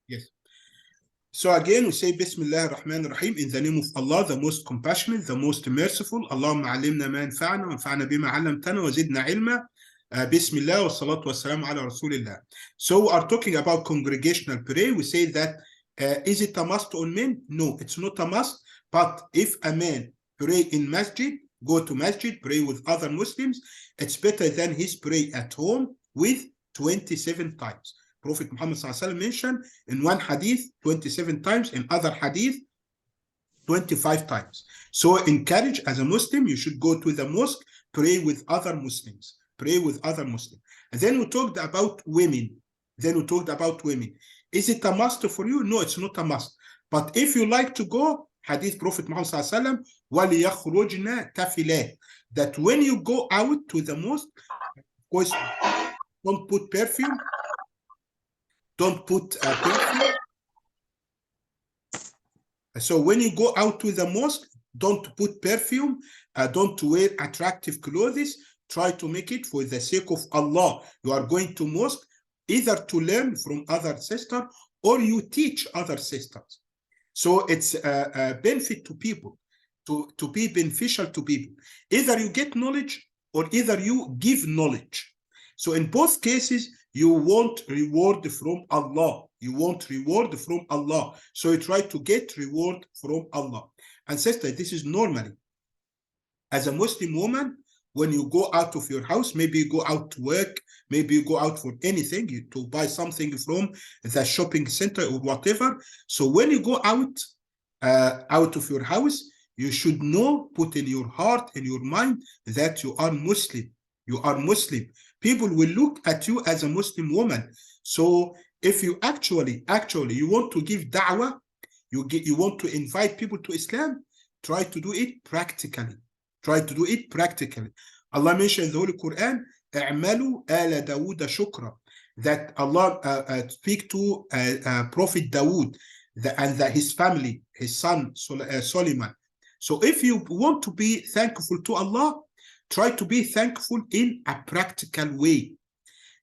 Yes. So again, we say Bismillah ar-Rahman ar-Rahim, in the name of Allah, the most compassionate, the most merciful. Allahumma alimna ma anfa'na wa anfa'na bima 'allamtana wa zidna ilma. Bismillah wa salatu wa salam ala Rasulillah. So we are talking about congregational prayer. We say that is it a must on men? No, it's not a must. But if a man pray in Masjid, go to Masjid, pray with other Muslims, it's better than his pray at home with 27 times. Prophet Muhammad mentioned in one hadith 27 times, in other hadith 25 times. So encourage, as a Muslim, you should go to the mosque, pray with other Muslims. Pray with other Muslims. And then we talked about women. Is it a must for you? No, it's not a must. But if you like to go, hadith Prophet Muhammad وَلِيَخْرُجْنَا كَفِلَاتٍ, that when you go out to the mosque, of course, don't put perfume. Don't put perfume. So when you go out to the mosque, don't put perfume. Don't wear attractive clothes. Try to make it for the sake of Allah. You are going to mosque either to learn from other sisters or you teach other sisters. So it's a benefit to people, to be beneficial to people. Either you get knowledge or either you give knowledge. So in both cases, you want reward from Allah. So you try to get reward from Allah. And sister, this is normally. As a Muslim woman, when you go out of your house, maybe you go out to work, maybe you go out for anything, to buy something from the shopping center or whatever. So when you go out of your house, you should know, put in your heart and your mind that you are Muslim. You are Muslim. People will look at you as a Muslim woman. So if you actually you want to give da'wah, you want to invite people to Islam, try to do it practically. Allah mentioned in the Holy Quran, اعملوا آل داود شكرا, that Allah speak to Prophet Dawood and his family, his son Solomon. So if you want to be thankful to Allah, try to be thankful in a practical way.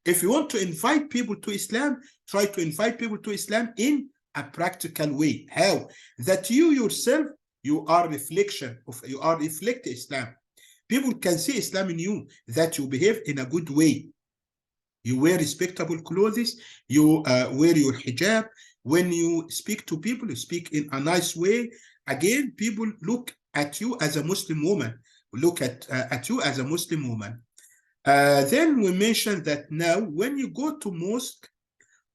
If you want to invite people to Islam, try to invite people to Islam in a practical way. How? That you yourself, you reflect Islam. People can see Islam in you, that you behave in a good way. You wear respectable clothes, you wear your hijab. When you speak to people, you speak in a nice way. Again, people look at you as a Muslim woman. Then we mentioned that now when you go to mosque,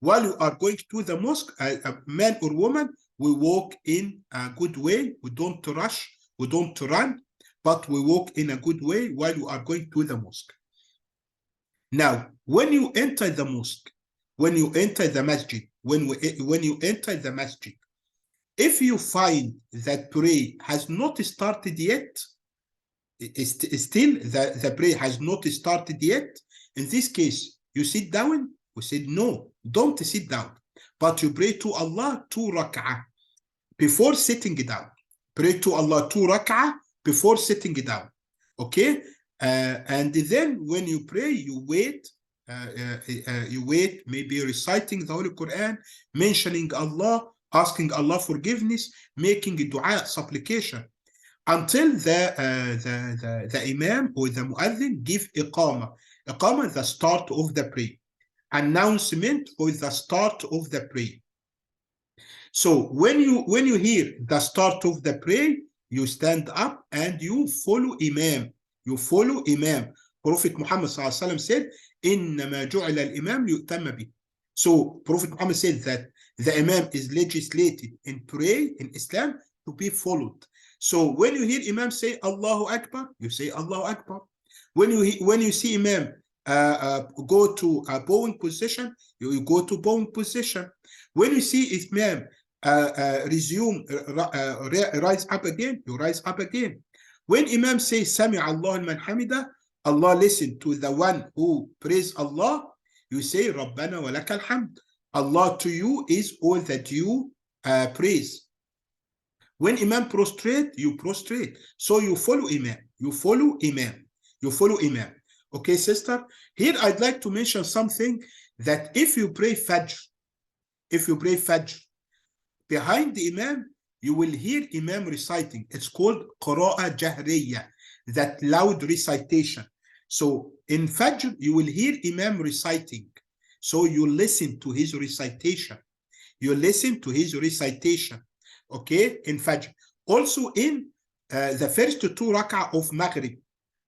while you are going to the mosque, a man or woman, we walk in a good way. We don't rush, we don't run, but we walk in a good way while you are going to the mosque. Now, when you enter the mosque, when you enter the masjid, if you find that prayer has not started yet, still the prayer has not started yet, in this case, you sit down. We said, no, don't sit down, but you pray to Allah 2 rak'ah before sitting down. Pray to Allah 2 rak'ah before sitting down. Okay? And then when you pray, you wait, maybe reciting the Holy Quran, mentioning Allah, asking Allah forgiveness, making a dua, supplication, until the Imam or the Muazzin give iqamah. Iqamah, the start of the prayer. Announcement for the start of the prayer. So when you hear the start of the prayer, you stand up and you follow Imam. Prophet Muhammad said, إِنَّمَا جُعِلَ الْإِمَامِ لِيُؤْتَمَّ بِهِ. So Prophet Muhammad said that the Imam is legislated in prayer in Islam to be followed. So when you hear Imam say Allahu Akbar, you say Allahu Akbar. When you see Imam go to a bowing position, you go to bowing position. When you see Imam rise up again, you rise up again. When Imam says Sami Allah liman hamida, Allah listen to the one who praise Allah, you say Rabbana wa lakal hamd. Allah, to you is all that you praise. When Imam prostrate, you prostrate. So you follow Imam. Okay, sister? Here I'd like to mention something, that if you pray Fajr, if you pray Fajr, behind the Imam, you will hear Imam reciting. It's called Qura'ah Jahriyah, that loud recitation. So in Fajr, you will hear Imam reciting. So you listen to his recitation. You listen to his recitation, okay, in Fajr. Also in the first 2 rak'ah of Maghrib,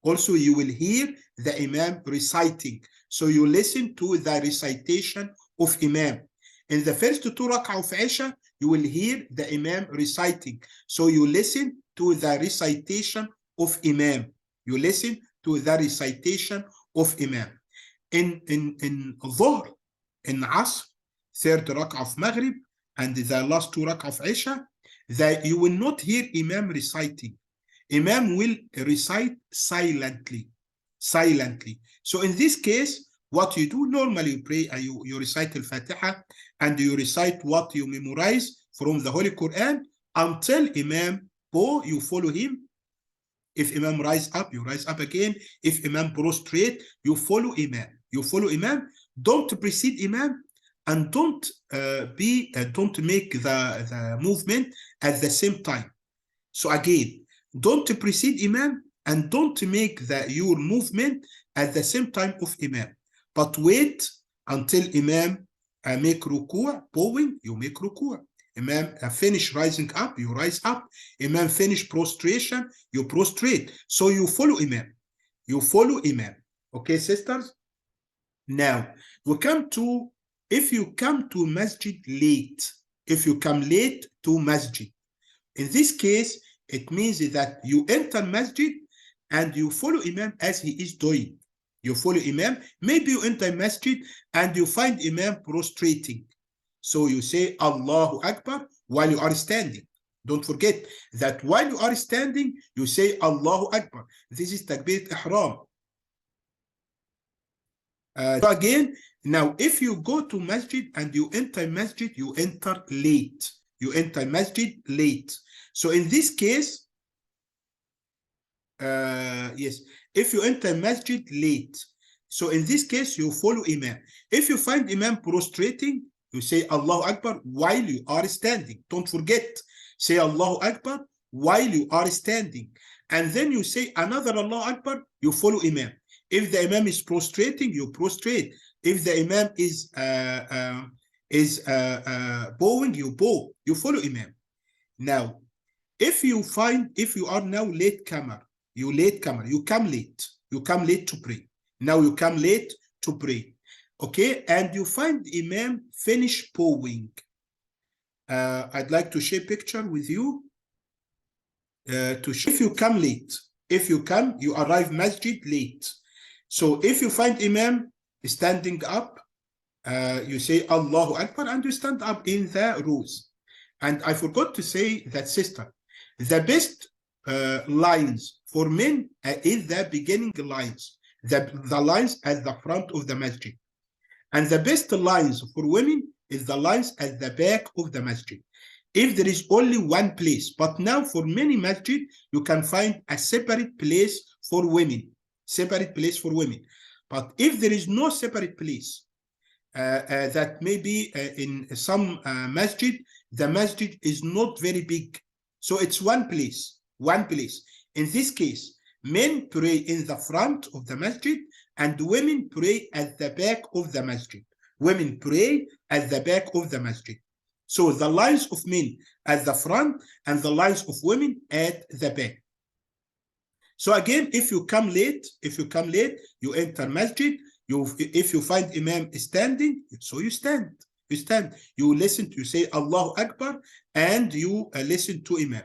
also you will hear the Imam reciting. So you listen to the recitation of Imam. In the first 2 rak'ah of Isha, you will hear the Imam reciting. So you listen to the recitation of Imam. You listen to the recitation of Imam. In Dhuhr, in Asr, 3rd rak'ah of Maghrib, and the last 2 rak'ah of Isha, that you will not hear Imam reciting. Imam will recite silently. So in this case, what you do, normally you pray, you recite Al-Fatiha, and you recite what you memorize from the Holy Quran until Imam bow, you follow him. If Imam rise up, you rise up again. If Imam prostrate, you follow Imam. You follow Imam. Don't precede Imam, and don't make the movement at the same time. So again, don't precede Imam and don't make your movement at the same time of Imam, but wait until Imam make ruku', bowing, you make ruku'. Imam finish rising up, you rise up. Imam finish prostration, you prostrate. So you follow Imam. You follow Imam. Okay, sisters? Now, we come to, if you come to Masjid late, if you come late to Masjid, in this case, it means that you enter Masjid and you follow Imam as he is doing. You follow Imam. Maybe you enter Masjid and you find Imam prostrating. So you say Allahu Akbar while you are standing. Don't forget that while you are standing, you say Allahu Akbar. This is Takbirat Ihram. So again, now if you go to Masjid and you enter Masjid, you enter late. You enter Masjid late. So in this case, yes, if you enter Masjid late, so in this case, you follow Imam. If you find Imam prostrating, you say Allahu Akbar while you are standing. Don't forget, say Allahu Akbar while you are standing. And then you say another Allahu Akbar, you follow Imam. If the Imam is prostrating, you prostrate. If the Imam is bowing, you bow. You follow Imam. Now, if you are now latecomer, you come late. You come late to pray. Now you come late to pray. Okay, and you find Imam finish bowing. I'd like to share a picture with you. If you come late, you arrive Masjid late. So if you find Imam standing up, you say Allahu Akbar and you stand up in the rows. And I forgot to say that, sister, the best lines for men is the beginning lines, the lines at the front of the Masjid. And the best lines for women is the lines at the back of the Masjid. If there is only one place, but now for many Masjid, you can find a separate place for women. But if there is no separate place, that maybe in some Masjid, the Masjid is not very big. So it's one place. In this case, men pray in the front of the Masjid and women pray at the back of the Masjid. So the lines of men at the front and the lines of women at the back. So again, if you come late, you enter Masjid. If you find Imam standing, so you stand. You listen to, you say Allahu Akbar, and you listen to Imam.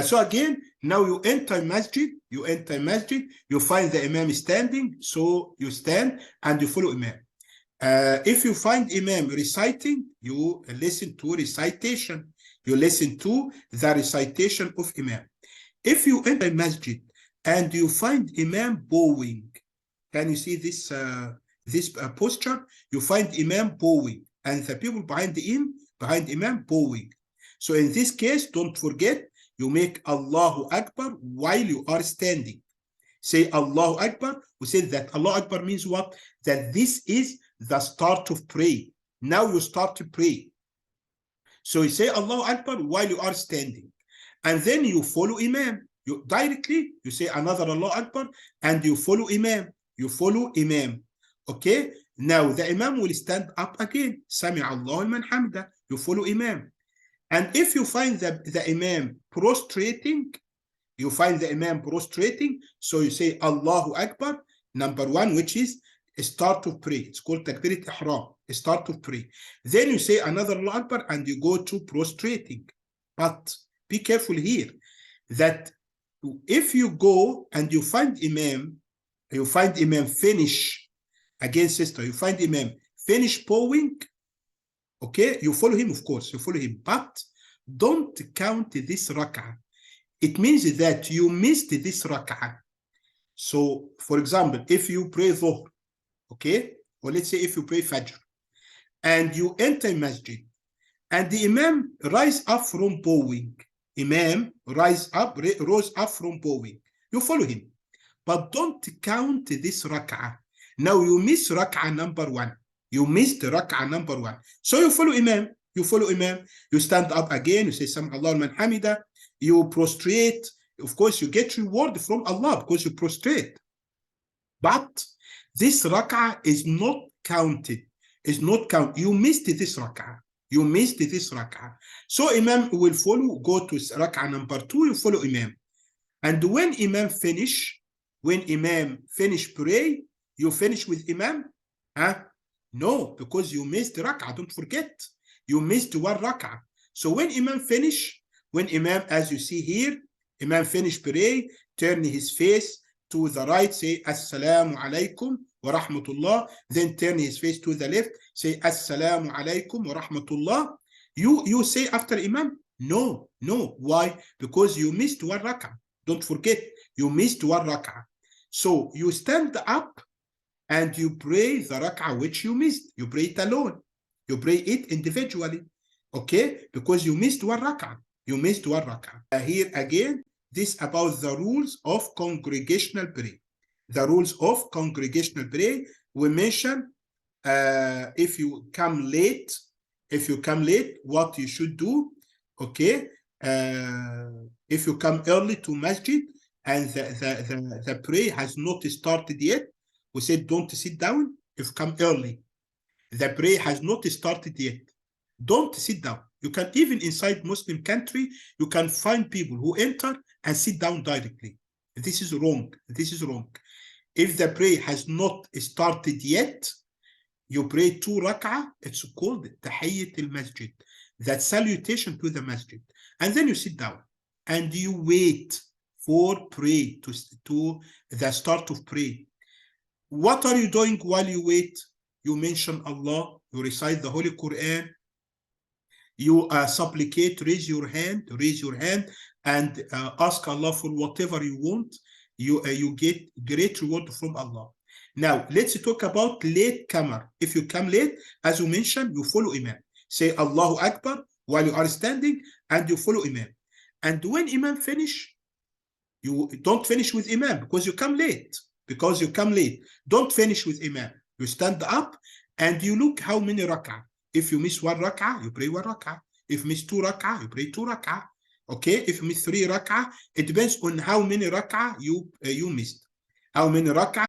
So again, now you enter Masjid, you find the Imam standing, so you stand and you follow Imam. If you find Imam reciting, you listen to recitation. You listen to the recitation of Imam. If you enter Masjid and you find Imam bowing, can you see this posture? You find Imam bowing and the people behind Imam bowing. So in this case, don't forget, you make Allahu Akbar while you are standing. Say Allahu Akbar. We said that Allahu Akbar means what? That this is the start of prayer. Now you start to pray. So you say Allahu Akbar while you are standing. And then you follow Imam. You directly, you say another Allahu Akbar, and you follow Imam. You follow Imam. Okay? Now the Imam will stand up again. Sami Allahu liman hamida. You follow Imam. And if you find the Imam prostrating, so you say Allahu Akbar, number one, which is start to pray. It's called Takbirat Ihram, start to pray. Then you say another Allahu Akbar and you go to prostrating. But be careful here that if you go and you find Imam finish, again sister, you find Imam finish bowing, okay, you follow him, of course, you follow him, but don't count this rak'ah. It means that you missed this rak'ah. So, for example, if you pray Dhuhr, okay, or let's say if you pray Fajr, and you enter Masjid, and the Imam rise up from bowing, rose up from bowing, you follow him, but don't count this rak'ah. Now you miss rak'ah number one. You missed rak'ah number one. So you follow Imam. You stand up again. You say Sami Allahu liman hamida. You prostrate. Of course, you get reward from Allah because you prostrate. But this rak'ah is not counted. You missed this rak'ah. So Imam will follow. Go to rak'ah number two. You follow Imam. And when Imam finish pray, you finish with Imam? No, because you missed rak'ah. Don't forget. You missed one rak'ah. So when Imam, as you see here, Imam finish pray, turn his face to the right, say Assalamu alaikum wa rahmatullah. Then turn his face to the left, say Assalamu alaikum wa rahmatullah. You say after Imam? No. Why? Because you missed one rak'ah. Don't forget, you missed one rak'ah. So you stand up and you pray the rak'ah which you missed. You pray it alone. You pray it individually. Okay? Because you missed one rak'ah. Here again, this about the rules of congregational prayer. We mentioned if you come late, what you should do. Okay? If you come early to Masjid and the prayer has not started yet, we said don't sit down. If you come early, the prayer has not started yet, don't sit down. You can even inside Muslim country, you can find people who enter and sit down directly. This is wrong. If the prayer has not started yet, you pray 2 rak'ah. It's called Tahiyyat al-Masjid, that salutation to the Masjid. And then you sit down and you wait for pray to the start of prayer. What are you doing while you wait? You mention Allah, you recite the Holy Quran, you supplicate, raise your hand, and ask Allah for whatever you want. You get great reward from Allah. Now, let's talk about latecomer. If you come late, as you mentioned, you follow Imam. Say Allahu Akbar while you are standing, and you follow Imam. And when Imam finish, you don't finish with Imam because you come late. Don't finish with Imam. You stand up and you look how many rak'ah. If you miss 1 rak'ah, you pray 1 rak'ah. If you miss 2 rak'ah, you pray 2 rak'ah. Okay? If you miss 3 rak'ah, it depends on how many rak'ah you missed. How many rak'ah